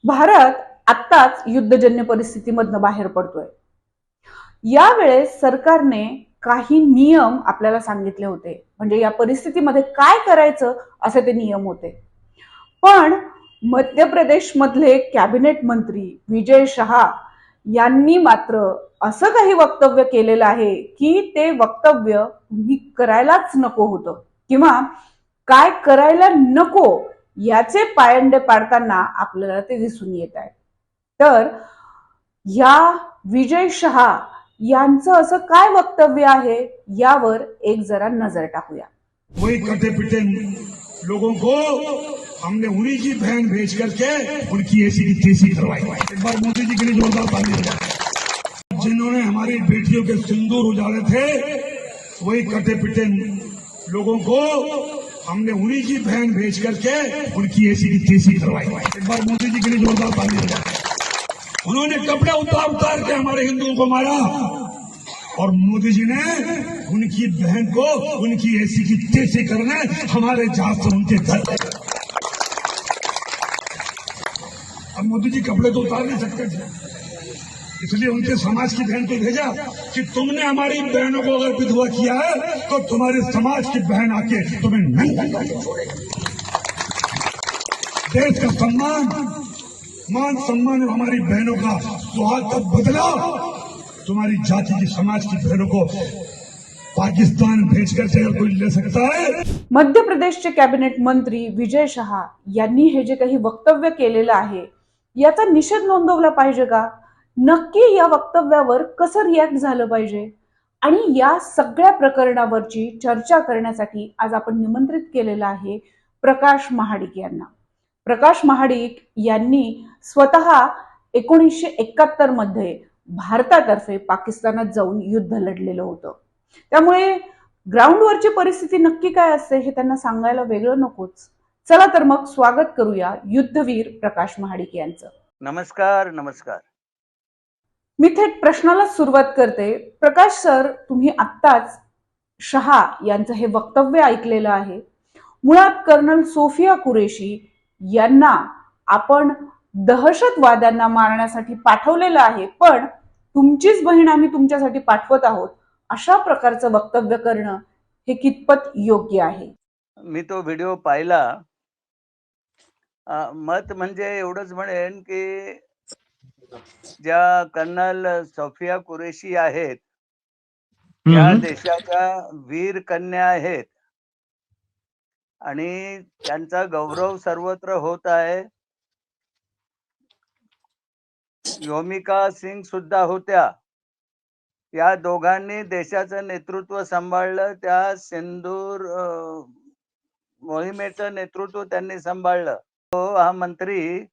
भारत आत्ताच युद्धजन्य परिस्थितीमधनं बाहेर पडतोय. यावेळेस सरकारने काही नियम आपल्याला सांगितले होते, म्हणजे या परिस्थितीमध्ये काय करायचं असे ते नियम होते. पण मध्य प्रदेश मधले कॅबिनेट मंत्री विजय शहा यांनी मात्र असं काही वक्तव्य केलेलं आहे की ते वक्तव्य तुम्ही करायलाच नको होतं, किंवा काय करायला नको याचे पायंडे पाडताना आपल्याला ते दिसून येत आहे. तर या विजय शहा यांचं असं काय वक्तव्य आहे यावर एक जरा नजर टाकूया. वही कटे पिटे लोगों को हमने उन्हीं की बहन भेज करके उनकी ऐसी की तैसी करवाई। एक बार मोदी जी के लिए जोरदार ताली बजाएं। जिन्होंने हमारी बेटियों के सिंदूर उजाड़े थे, वही कटे पिटे लोगों को हमने उन्हीं की बहन भेज करके उनकी ऐसी की तैसी करवाई। एक बार मोदी जी के लिए जोरदार ताली बजाएं। उन्होंने कपड़े उतार उतार के हमारे हिंदुओं को मारा, और मोदी जी ने उनकी बहन को उनकी ऐसी की तैसी करने हमारे जहाज से उनके घर। अब मोदी जी कपड़े तो उतार नहीं सकते थे, इसलिए उनके समाज की बहन को भेजा कि तुमने हमारी बहनों को अगर विधवा किया है तो तुम्हारे समाज की बहन आके तुम्हें नंगा करके छोड़ेगी। देश का सम्मान, मान सम्मान और हमारी बहनों का सुहाग का बदला तुम्हारी जाति की समाज की बहनों को पाकिस्तान भेजकर अगर कोई ले सकता है। मध्य प्रदेशचे कॅबिनेट मंत्री विजय शहा यांनी हे जे काही वक्तव्य केलेलं आहे याचा निषेध नोंदवला पाहिजे का? नक्की या वक्तव्यावर कसं रिॲक्ट झालं पाहिजे? आणि या सगळ्या प्रकरणावरची चर्चा करण्यासाठी आज आपण निमंत्रित केलेलं आहे प्रकाश महाडिक यांना. प्रकाश महाडिक यांनी स्वतः 1971 मध्ये भारतातर्फे पाकिस्तानात जाऊन युद्ध लढलेलं होतं. त्यामुळे ग्राउंडवरची परिस्थिती नक्की काय असते हे त्यांना सांगायला वेगळं नकोच. चला तर मग स्वागत करूया युद्धवीर प्रकाश महाडिक यांचं. नमस्कार. नमस्कार. मी थेट प्रश्नाला सुरुवात करते. प्रकाश सर, तुम्ही आत्ताच शहा यांचं हे वक्तव्य ऐकलेलं आहे. मुळात कर्नल सोफिया कुरेशी यांना आपण दहशतवाद्यांना मारण्यासाठी पाठवलेलं आहे, पण तुमचीच बहीण आम्ही तुमच्यासाठी पाठवत आहोत, अशा प्रकारचं वक्तव्य करणं हे कितपत योग्य आहे? मी तो व्हिडिओ पाहिला. मत म्हणजे एवढंच म्हणेन की ज्या कर्नल सोफिया कुरेशी आहेत, त्या देशाच्या वीर कन्या आहेत आणि त्यांचा गौरव सर्वत्र होत आहे. योमिका सिंग सुद्धा होत्या. या दोघांनी देशाचं नेतृत्व सांभाळलं. त्या सिंदूर मोहिमेचं नेतृत्व त्यांनी सांभाळलं. हा मंत्री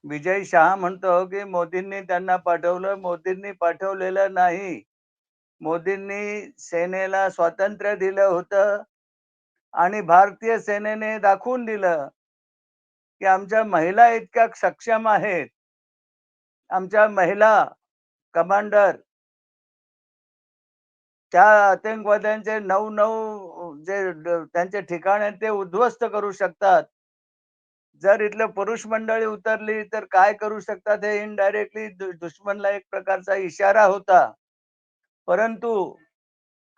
विजय शहा म्हणतो की मोदींनी त्यांना पाठवलं. मोदींनी पाठवलेलं नाही. मोदींनी सेनेला स्वातंत्र्य दिलं होतं आणि भारतीय सेनेने दाखवून दिलं की आमच्या महिला इतक्या सक्षम आहेत. आमच्या महिला कमांडर त्या आतंकवाद्यांचे 9 जे त्यांचे ठिकाण आहेत ते उद्ध्वस्त करू शकतात. जर इथलं पुरुष मंडळी उतरली तर काय करू शकतात हे इनडायरेक्टली दुश्मनला एक प्रकारचा इशारा होता. परंतु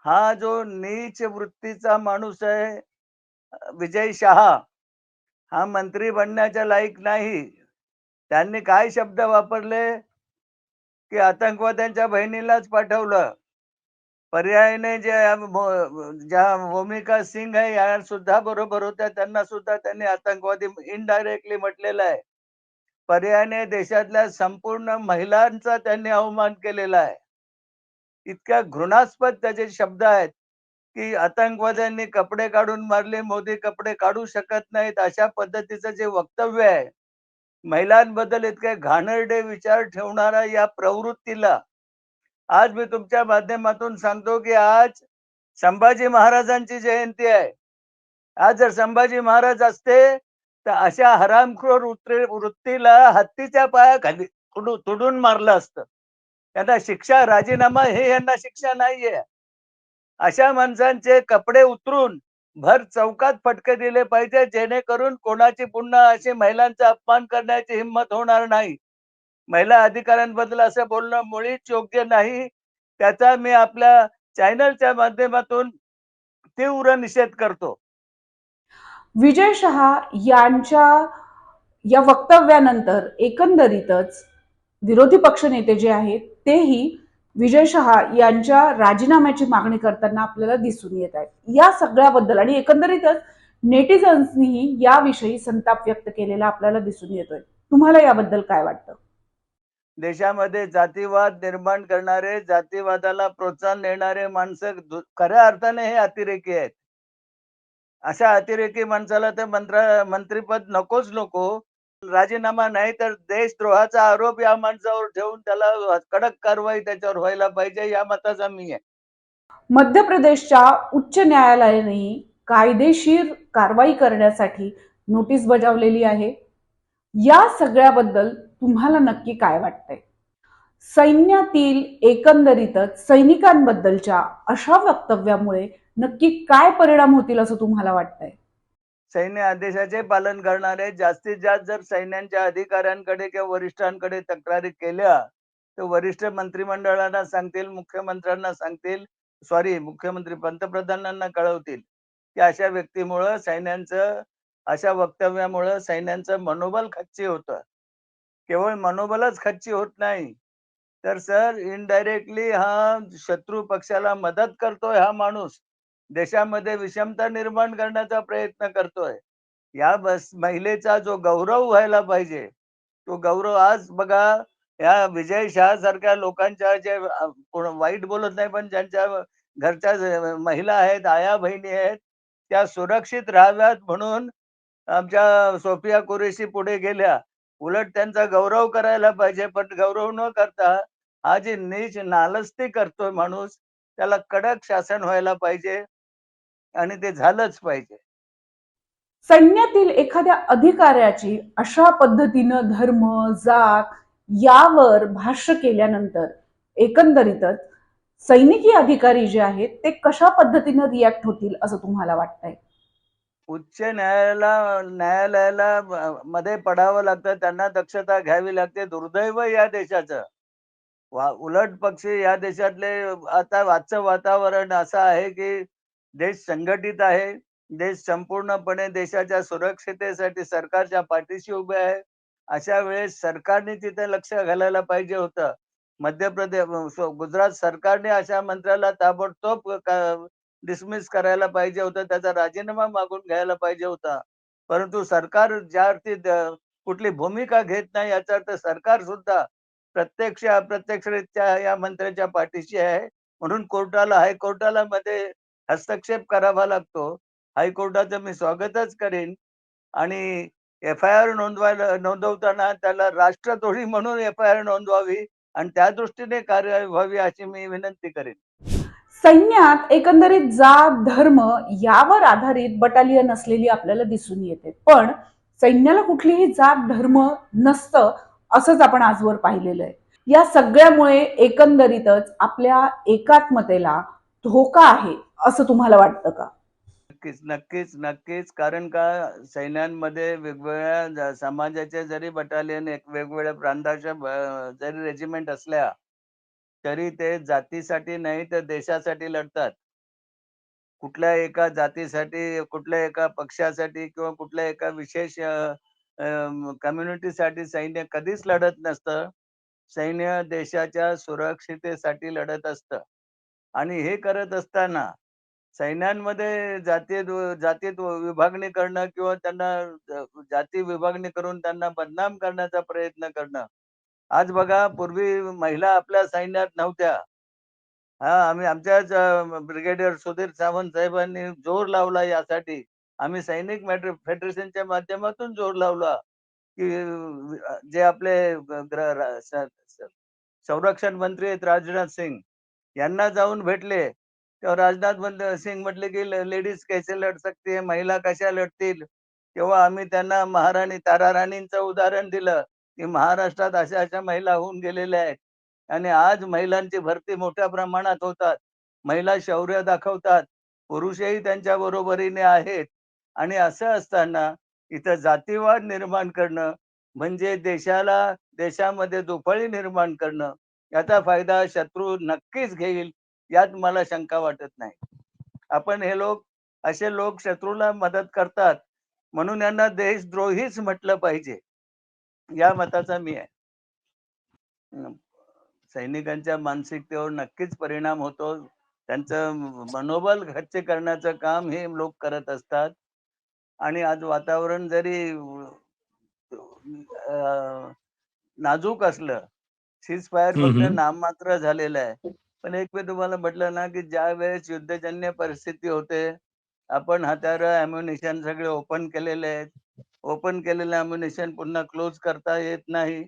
हा जो नीच वृत्तीचा माणूस आहे विजय शहा, हा मंत्री बनण्याच्या लायक नाही. त्यांनी काय शब्द वापरले की आतंकवाद्यांच्या बहिणीलाच पाठवलं. पर्यायाने ज्या भूमिका सिंग आहे या सुद्धा बरोबर होत्या, त्यांना सुद्धा त्यांनी आतंकवादी इनडायरेक्टली म्हटलेलं आहे. पर्यायाने देशातल्या संपूर्ण महिलांचा त्यांनी अवमान केलेला आहे. इतक्या घृणास्पद त्याचे शब्द आहेत की आतंकवाद्यांनी कपडे काढून मारले, मोदी कपडे काढू शकत नाहीत, अशा पद्धतीचं जे वक्तव्य आहे, महिलांबद्दल इतके घाणेरडे विचार ठेवणारा या प्रवृत्तीला आज मी तुमच्या माध्यमातून सांगतो की आज संभाजी महाराजांची जयंती आहे. आज जर संभाजी महाराज असते तर अशा हरामखोर वृत्तीला हत्तीच्या पायाखाली तुडून मारलं असतं. त्यांना शिक्षा राजीनामा हे यांना शिक्षा नाहीये. अशा माणसांचे कपडे उतरून भर चौकात फटके दिले पाहिजे, जेणेकरून कोणाची पुन्हा अशी महिलांचा अपमान करण्याची हिंमत होणार नाही. महिला अधिकाऱ्यांबद्दल असं बोलणं मुळीच योग्य नाही. त्याचा मी आपल्या चॅनलच्या माध्यमातून तीव्र निषेध करतो. विजय शहा यांच्या या वक्तव्यानंतर एकंदरीतच विरोधी पक्षनेते जे आहेत तेही विजय शहा यांच्या राजीनाम्याची मागणी करताना आपल्याला दिसून येत आहेत. या सगळ्याबद्दल आणि एकंदरीतच नेटिझन्सनीही याविषयी संताप व्यक्त केलेला आपल्याला दिसून येतोय. तुम्हाला याबद्दल काय वाटतं? देशामध्ये जातीवाद निर्माण करणारे, जातीवादाला प्रोत्साहन देणारे माणसं खऱ्या अर्थाने हे अतिरेकी आहेत. अशा अतिरेकी माणसाला तर मंत्रिपद नकोच नको. राजीनामा नाही तर देशद्रोहाचा आरोप या माणसावर ठेवून त्याला कडक कारवाई त्याच्यावर व्हायला पाहिजे, या मताचा मी आहे. मध्य प्रदेशच्या उच्च न्यायालयाने कायदेशीर कारवाई करण्यासाठी नोटीस बजावलेली आहे. या सगळ्याबद्दल तुम्हाला नक्की काय वाटतंय? सैन्यातील एकंदरीतच सैनिकांबद्दलच्या अशा वक्तव्यामुळे नक्की काय परिणाम होतील असं तुम्हाला वाटतंय? सैन्य आदेशाचे पालन करणारे जास्तीत जास्त जर सैन्याच्या अधिकाऱ्यांकडे किंवा वरिष्ठांकडे तक्रारी केल्या, तर वरिष्ठ मंत्रिमंडळांना सांगतील, मुख्यमंत्र्यांना सांगतील, मुख्यमंत्री पंतप्रधानांना कळवतील, की अशा व्यक्तीमुळं अशा वक्तव्यामुळं सैन्यांचं मनोबल खच्ची होतं. केवळ मनोबलच खच्ची होत नाही, तर सर इनडायरेक्टली हा शत्रू पक्षाला मदत करतोय हा माणूस. देशामध्ये विषमता निर्माण करण्याचा प्रयत्न करतोय. महिलेचा जो गौरव व्हायला पाहिजे, तो गौरव आज बघा या विजय शहा सारख्या लोकांच्या कोण वाईट बोलत नाही, पण ज्यांच्या घरच्या महिला आहेत, आया बहिणी आहेत, त्या सुरक्षित राहाव्यात म्हणून आमच्या सोफिया कुरेशी पुढे गेल्या. उलट त्यांचा गौरव करायला पाहिजे, पण गौरव न करता हा जी नीच नालस्ती करतोय माणूस, त्याला कडक शासन व्हायला पाहिजे आणि ते झालंच पाहिजे. सैन्यातील एखाद्या अधिकाऱ्याची अशा पद्धतीनं धर्म, जात यावर भाष्य केल्यानंतर एकंदरीतच सैनिकी अधिकारी जे आहेत ते कशा पद्धतीनं रिॲक्ट होतील असं तुम्हाला वाटतंय? उच्च न्यायालयाला मध्ये पडावं लागतं, त्यांना दक्षता घ्यावी लागते. दुर्दैव या देशाचं. उलट पक्षी या देशातले आता आजचं वातावरण असं आहे, की देश संघटित आहे. देश संपूर्णपणे देशाच्या सुरक्षितेसाठी सरकारच्या पाठीशी उभे आहे. अशा वेळेस सरकारने तिथे लक्ष घालायला पाहिजे होतं. गुजरात सरकारने अशा मंत्र्याला ताबडतोब डिसमिस करायला पाहिजे होतं. त्याचा राजीनामा मागून घ्यायला पाहिजे होता. परंतु सरकार ज्या अर्थी कुठली भूमिका घेत नाही, याचा अर्थ सरकार सुद्धा प्रत्यक्ष अप्रत्यक्षरित्या या मंत्र्याच्या पाठीशी आहे. म्हणून हायकोर्टाला मध्ये हस्तक्षेप करावा लागतो. हायकोर्टाचं मी स्वागतच करेन आणि एफ-आय-आर नोंदवताना त्याला राष्ट्रद्रोही म्हणून एफ-आय-आर नोंदवावी आणि त्या दृष्टीने कार्यवाही व्हावी अशी मी विनंती करेन. सैन्यात एकंदरीत जात, धर्म यावर आधारित बटालियन असलेली आपल्याला दिसून येते. पण सैन्याला कुठलीही जात, धर्म नसतं असंच आपण आजवर पाहिलेलं आहे. या सगळ्यामुळे एकंदरीतच आपल्या एकात्मतेला धोका आहे असं तुम्हाला वाटतं का? नक्कीच. कारण का सैन्यांमध्ये वेगवेगळ्या समाजाचे जरी बटालियन, वेगवेगळ्या प्रांताच्या जरी रेजिमेंट असल्या, तरी ते जातीसाठी नाही तर देशासाठी लढतात. कुठल्या एका जातीसाठी, कुठल्या एका पक्षासाठी किंवा कुठल्या एका विशेष कम्युनिटीसाठी सैन्य कधीच लढत नसतं. सैन्य देशाच्या सुरक्षितेसाठी लढत असतं आणि हे करत असताना सैन्यांमध्ये जातीत विभागणी करणं किंवा त्यांना जाती विभागणी करून त्यांना बदनाम करण्याचा प्रयत्न करणं. आज बघा, पूर्वी महिला आपल्या सैन्यात नव्हत्या. आम्ही आमच्याच ब्रिगेडियर सुधीर सावंत साहेबांनी जोर लावला यासाठी. आम्ही सैनिक फेडरेशनच्या माध्यमातून जोर लावला, की जे आपले संरक्षण मंत्री आहेत राजनाथ सिंग यांना जाऊन भेटले. तेव्हा राजनाथ सिंग म्हटले, की लेडीज कैसे लढ सकती है, महिला कशा लढतील. तेव्हा आम्ही त्यांना महाराणी तारा राणींचं उदाहरण दिलं, की महाराष्ट्रात अशा अशा महिला होऊन गेलेल्या आहेत आणि आज महिलांची भरती मोठ्या प्रमाणात होतात. महिला शौर्य दाखवतात. पुरुषही त्यांच्या बरोबरीने आहेत. आणि असं असताना इथं जातीवाद निर्माण करणं म्हणजे देशामध्ये दुफळी निर्माण करणं, याचा फायदा शत्रू नक्कीच घेईल, यात मला शंका वाटत नाही. आपण हे लोक असे लोक शत्रूला मदत करतात, म्हणून यांना देशद्रोहीच म्हटलं पाहिजे, या मताचा मी आहे. अं, सैनिकांच्या मानसिकतेवर नक्कीच परिणाम होतो. त्यांचं मनोबल खच्ची करण्याचं काम हे लोक करत असतात. आणि आज वातावरण जरी अ, नाजूक असलं, सीजफायर हं, फक्त हं. नाममात्र झालेलं आहे. पण एक मी तुम्हाला म्हटलं ना, की ज्यावेळेस युद्धजन्य परिस्थिती होते, आपण हत्यारं, अम्युनिशन सगळे ओपन केलेले आहेत. ओपन केलेलं अम्युनिशन पुन्हा क्लोज करता येत नाही.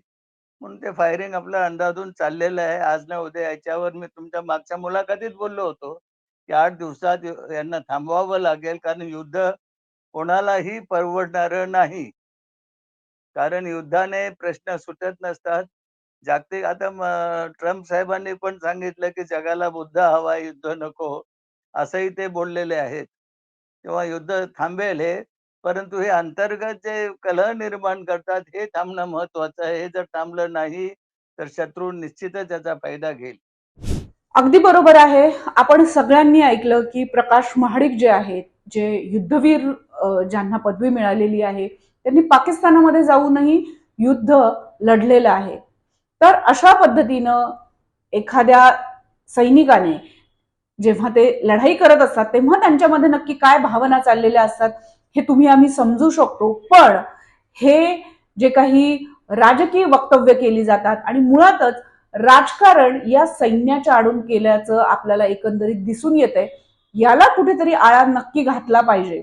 म्हणून ते फायरिंग आपल्या अंदाजून चाललेलं आहे. आज ना उद्या याच्यावर मी तुमच्या मागच्या मुलाखतीत बोललो होतो, की 8 दिवसात यांना थांबवावं लागेल, कारण युद्ध कोणालाही परवडणारं नाही. कारण युद्धाने प्रश्न सुटत नसतात. जागतिक आता ट्रम्प साहेबांनी पण सांगितलं, की जगाला बुद्ध हवाय, युद्ध नको, असंही ते बोललेले आहेत. तेव्हा युद्ध थांबेल हे, परंतु हे अंतर्गत जे कलह निर्माण करतात, हे थांबणं महत्वाचं आहे. हे जर थांबलं नाही, तर शत्रू निश्चितच याचा फायदा घेईल. अगदी बरोबर आहे. आपण सगळ्यांनी ऐकलं की प्रकाश महाडिक जे आहेत, जे युद्धवीर ज्यांना पदवी मिळालेली आहे, त्यांनी पाकिस्तानामध्ये जाऊनही युद्ध लढलेलं आहे. तर अशा पद्धतीनं एखाद्या सैनिकाने जेव्हा ते लढाई करत असतात, तेव्हा त्यांच्यामध्ये नक्की काय भावना चाललेल्या असतात हे तुम्ही आम्ही समजू शकतो. पण हे जे काही राजकीय वक्तव्य केली जातात आणि मुळातच राजकारण या सैन्याच्या आडून केल्याचं आपल्याला एकंदरीत दिसून येतंय. याला कुठेतरी आळा नक्की घातला पाहिजे.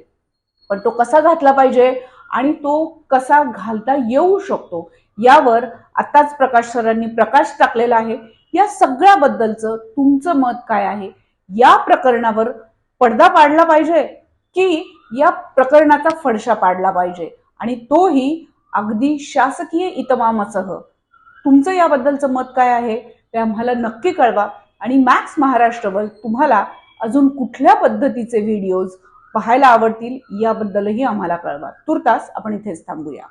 पण तो कसा घातला पाहिजे आणि तो कसा घालता येऊ शकतो, यावर आताच प्रकाश सरांनी प्रकाश टाकलेला आहे. या सगळ्याबद्दलचं तुमचं मत काय आहे? या प्रकरणावर पडदा पाडला पाहिजे की या प्रकरणाचा फडशा पाडला पाहिजे, आणि तोही अगदी शासकीय इतमामासह? तुमचं याबद्दलचं मत काय आहे ते आम्हाला नक्की कळवा. आणि मॅक्स महाराष्ट्रवर तुम्हाला अजून कुठल्या पद्धतीचे व्हिडिओज पाहायला आवडतील याबद्दलही आम्हाला कळवा. तुर्तास आपण इथेच थांबूया.